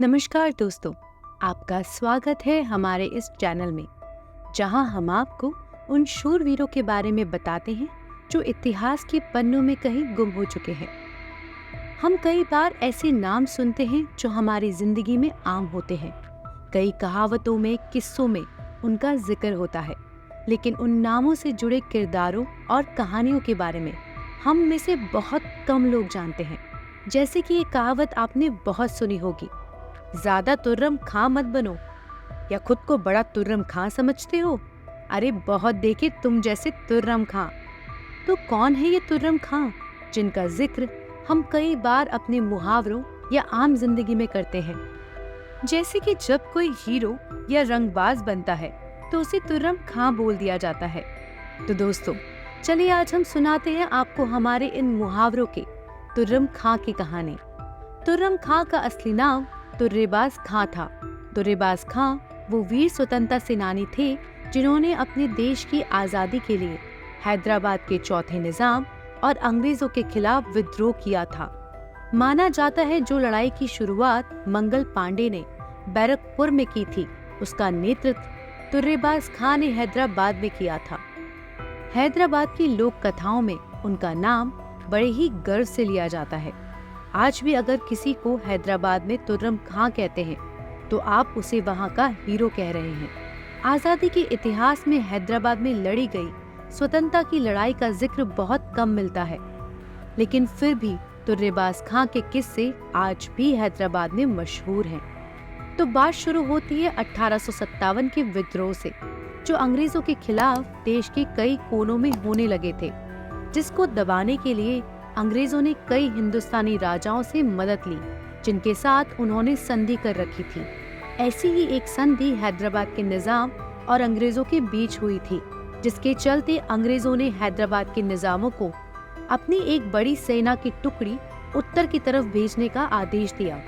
नमस्कार दोस्तों, आपका स्वागत है हमारे इस चैनल में, जहां हम आपको उन शूरवीरों के बारे में बताते हैं जो इतिहास के पन्नों में कहीं गुम हो चुके हैं। हम कई बार ऐसे नाम सुनते हैं जो हमारी जिंदगी में आम होते हैं। कई कहावतों में, किस्सों में उनका जिक्र होता है, लेकिन उन नामों से जुड़े किरदारों और कहानियों के बारे में हम में से बहुत कम लोग जानते हैं। जैसे कि ये कहावत आपने बहुत सुनी होगी, ज्यादा तुर्रम खां मत बनो, या खुद को बड़ा तुर्रम खां समझते हो, अरे बहुत देखे तुम जैसे तुर्रम खां। तो कौन है ये तुर्रम खां जिनका जिक्र हम कई बार अपने मुहावरों या आम जिंदगी में करते हैं? जैसे कि जब कोई हीरो या रंगबाज बनता है तो उसे तुर्रम खां बोल दिया जाता है। तो दोस्तों, चलिए आज हम सुनाते हैं आपको हमारे इन मुहावरों के तुर्रम खां की कहानी। तुर्रम खां का असली नाम तुर्रेबाज खां था। तुर्रेबाज खां वो वीर स्वतंत्रता सेनानी थे जिन्होंने अपने देश की आज़ादी के लिए हैदराबाद के चौथे निजाम और अंग्रेजों के खिलाफ विद्रोह किया था। माना जाता है जो लड़ाई की शुरुआत मंगल पांडे ने बैरकपुर में की थी, उसका नेतृत्व तुर्रेबाज खां ने हैदराबाद में किया था। हैदराबाद की लोक कथाओं में उनका नाम बड़े ही गर्व से लिया जाता है। आज भी अगर किसी को हैदराबाद में तुर्रम खां कहते हैं तो आप उसे वहां का हीरो कह रहे हैं। आजादी के इतिहास में हैदराबाद में लड़ी गई स्वतंत्रता की लड़ाई का जिक्र बहुत कम मिलता है, लेकिन फिर भी तुर्रेबाज खां के किस्से आज भी हैदराबाद में मशहूर हैं। तो बात शुरू होती है 1857 के विद्रोह से, जो अंग्रेजों के खिलाफ देश के कई कोनों में होने लगे थे, जिसको दबाने के लिए अंग्रेजों ने कई हिंदुस्तानी राजाओं से मदद ली, जिनके साथ उन्होंने संधि कर रखी थी। ऐसी ही एक संधि हैदराबाद के निजाम और अंग्रेजों के बीच हुई थी, जिसके चलते अंग्रेजों ने हैदराबाद के निजामों को अपनी एक बड़ी सेना की टुकड़ी उत्तर की तरफ भेजने का आदेश दिया,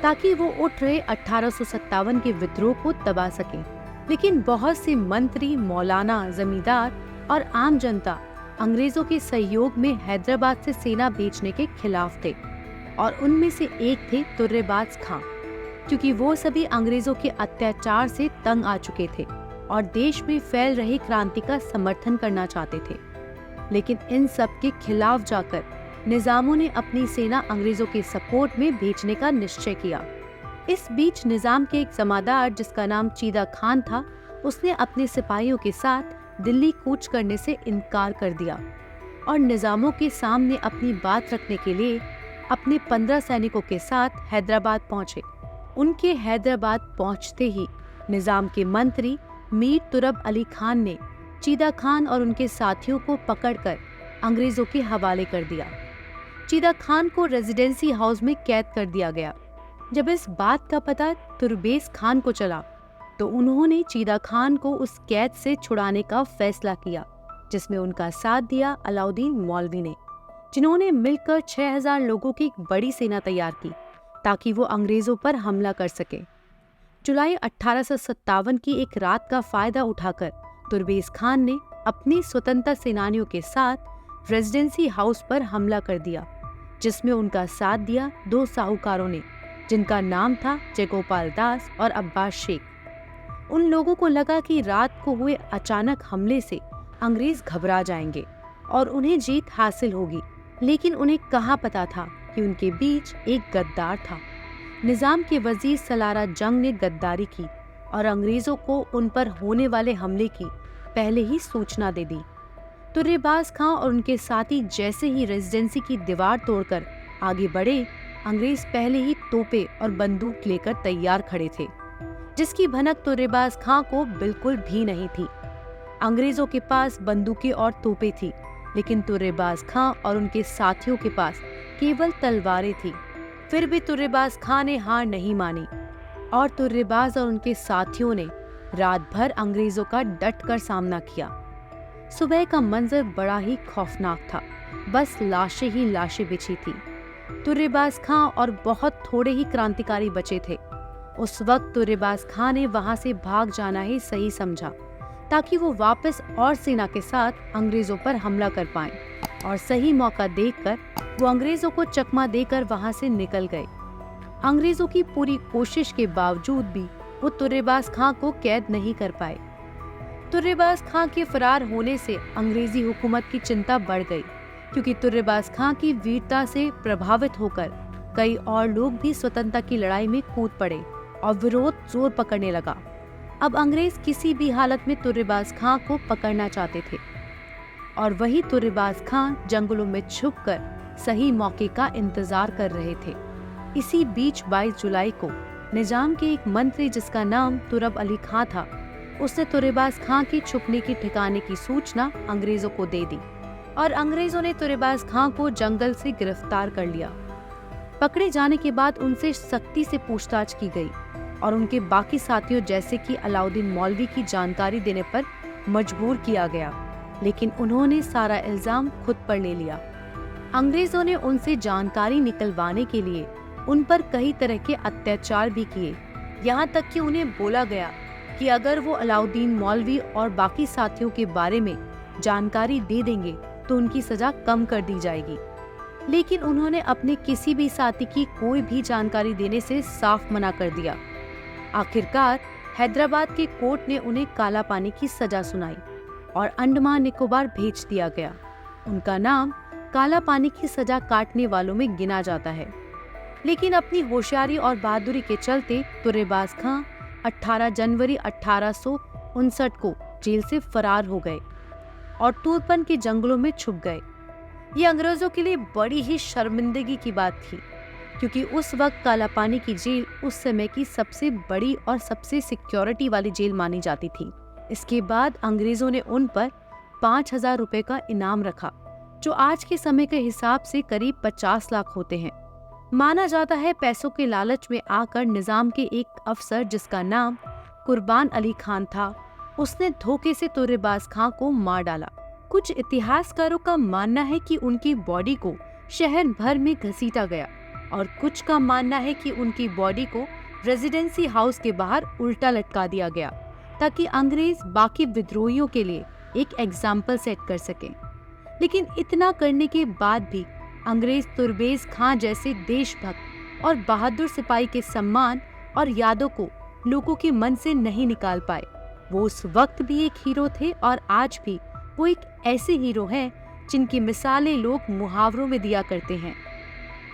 ताकि वो उठ रहे 1857 के विद्रोह को दबा सके। लेकिन बहुत से मंत्री, मौलाना, जमींदार और आम जनता अंग्रेजों के सहयोग में हैदराबाद से सेना भेजने के खिलाफ थे, और उनमें से एक थे तुर्रेबाज खां, क्योंकि वो सभी अंग्रेजों के अत्याचार से तंग आ चुके थे और देश में फैल रही क्रांति का समर्थन करना चाहते थे। लेकिन इन सब के खिलाफ जाकर निजामों ने अपनी सेना अंग्रेजों के सपोर्ट में भेजने का निश्चय किया। इस बीच निजाम के एक जमादार, जिसका नाम चीदा खान था, उसने अपने सिपाहियों के साथ दिल्ली कूच करने से इनकार कर दिया और निजामों के सामने अपनी बात रखने के लिए अपने 15 सैनिकों के साथ हैदराबाद पहुंचे। उनके हैदराबाद पहुंचते ही निजाम के मंत्री मीर तुरब अली खान ने चीदा खान और उनके साथियों को पकड़कर अंग्रेजों के हवाले कर दिया। चीदा खान को रेजिडेंसी हाउस में कैद कर दिया गया। जब इस बात का पता तुर्रेबाज खान को चला तो उन्होंने चीदा खान को उस कैद से छुड़ाने का फैसला किया, जिसमें उनका साथ दिया अलाउद्दीन मौलवी ने, जिन्होंने मिलकर 6000 लोगों की एक बड़ी सेना तैयार की ताकि वो अंग्रेजों पर हमला कर सके। जुलाई 1857 की एक रात का फायदा उठाकर तुर्रेबाज खान ने अपनी स्वतंत्रता सेनानियों के साथ रेजिडेंसी हाउस पर हमला कर दिया, जिसमें उनका साथ दिया 2 साहूकारों ने, जिनका नाम था जयगोपाल दास और अब्बास शेख। उन लोगों को लगा कि रात को हुए अचानक हमले से अंग्रेज घबरा जाएंगे और उन्हें जीत हासिल होगी, लेकिन उन्हें कहाँ पता था कि उनके बीच एक गद्दार था। निजाम के वजीर सलारा जंग ने गद्दारी की और अंग्रेजों को उन पर होने वाले हमले की पहले ही सूचना दे दी। तुर्रेबाज खां और उनके साथी जैसे ही रेजिडेंसी की दीवार तोड़कर आगे बढ़े, अंग्रेज पहले ही तोपे और बंदूक लेकर तैयार खड़े थे, जिसकी भनक तुर्रेबाज खां को बिल्कुल भी नहीं थी। अंग्रेजों के पास बंदूकें और तोपें थी, लेकिन तुर्रेबाज खां और उनके साथियों के पास केवल तलवारें थी। फिर भी तुर्रेबाज खां ने हार नहीं मानी और तुर्रेबाज और उनके साथियों ने रात भर अंग्रेजों का डट कर सामना किया। सुबह का मंजर बड़ा ही खौफनाक था, बस लाशें ही लाशें बिछी थी। तुर्रेबाज खां और बहुत थोड़े ही क्रांतिकारी बचे थे। उस वक्त तुर्रेबाज खां ने वहां से भाग जाना ही सही समझा, ताकि वो वापस और सेना के साथ अंग्रेजों पर हमला कर पाएं, और सही मौका देखकर वो अंग्रेजों को चकमा देकर वहां से निकल गए। अंग्रेजों की पूरी कोशिश के बावजूद भी वो तुर्रेबाज खां को कैद नहीं कर पाए। तुर्रेबाज खां के फरार होने से अंग्रेजी हुकूमत की चिंता बढ़ गई, क्योंकि तुर्रेबाज खां की वीरता से प्रभावित होकर कई और लोग भी स्वतंत्रता की लड़ाई में कूद पड़े और विरोध जोर पकड़ने लगा। अब अंग्रेज किसी भी हालत में तुर्रेबाज खां को पकड़ना चाहते थे और वही तुर्रेबाज खां जंगलों में छुपकर सही मौके का इंतजार कर रहे थे। इसी बीच 22 जुलाई को निजाम के एक मंत्री जिसका नाम तुरब अली खां था, उसने तुर्रेबाज खां के छुपने के ठिकाने की सूचना अंग्रेजों को दे दी और अंग्रेजों ने तुर्रेबाज खां को जंगल से गिरफ्तार कर लिया। पकड़े जाने के बाद उनसे सख्ती से पूछताछ की गई और उनके बाकी साथियों जैसे कि अलाउद्दीन मौलवी की जानकारी देने पर मजबूर किया गया, लेकिन उन्होंने सारा इल्जाम खुद पर ले लिया। अंग्रेजों ने उनसे जानकारी निकलवाने के लिए उन पर कई तरह के अत्याचार भी किए, यहाँ तक कि उन्हें बोला गया कि अगर वो अलाउद्दीन मौलवी और बाकी साथियों के बारे में जानकारी दे देंगे तो उनकी सजा कम कर दी जाएगी। लेकिन उन्होंने अपने किसी भी साथी की कोई भी जानकारी देने से साफ मना कर दिया। आखिरकार हैदराबाद के कोर्ट ने उन्हें काला पानी की सजा सुनाई और अंडमान निकोबार भेज दिया गया। उनका नाम काला पानी की सजा काटने वालों में गिना जाता है। लेकिन अपनी होशियारी और बहादुरी के चलते तुर्रेबाज खां 18 जनवरी 1859 को जेल से फरार हो गए और तूरपन के जंगलों में छुप गए। ये अंग्रेजों के लिए बड़ी ही शर्मिंदगी की बात थी, क्योंकि उस वक्त काला पानी की जेल उस समय की सबसे बड़ी और सबसे सिक्योरिटी वाली जेल मानी जाती थी। इसके बाद अंग्रेजों ने उन पर 5,000 रुपए का इनाम रखा, जो आज के समय के हिसाब से करीब 50 लाख होते हैं। माना जाता है पैसों के लालच में आकर निजाम के एक अफसर जिसका नाम कुर्बान अली खान था, उसने धोखे से तुर्रेबाज खां को मार डाला। कुछ इतिहासकारों का मानना है कि उनकी बॉडी को शहर भर में घसीटा गया और कुछ का मानना है कि उनकी बॉडी को रेजिडेंसी हाउस के बाहर उल्टा लटका दिया गया, ताकि अंग्रेज बाकी विद्रोहियों के लिए एक एग्जाम्पल सेट कर सकें। लेकिन इतना करने के बाद भी अंग्रेज तुर्रेबाज खां जैसे देशभक्त और बहादुर सिपाही के सम्मान और यादों को लोगों के मन से नहीं निकाल पाए। वो उस वक्त भी एक हीरो थे और आज भी वो एक ऐसे हीरो हैं जिनकी मिसालें लोग मुहावरों में दिया करते हैं।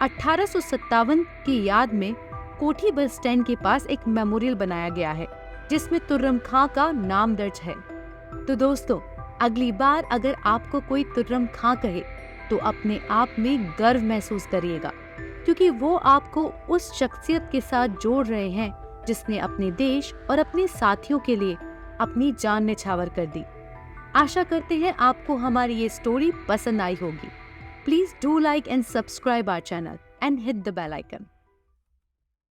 1857 की याद में कोठी बस स्टैंड के पास एक मेमोरियल बनाया गया है, जिसमें तुर्रम खां का नाम दर्ज है। तो दोस्तों, अगली बार अगर आपको कोई तुर्रम खां कहे तो अपने आप में गर्व महसूस करिएगा, क्योंकि वो आपको उस शख्सियत के साथ जोड़ रहे हैं जिसने अपने देश और अपने साथियों के लिए अपनी जान न्यौछावर कर दी। आशा करते हैं आपको हमारी ये स्टोरी पसंद आई होगी। Please do like and subscribe our channel and hit the bell icon.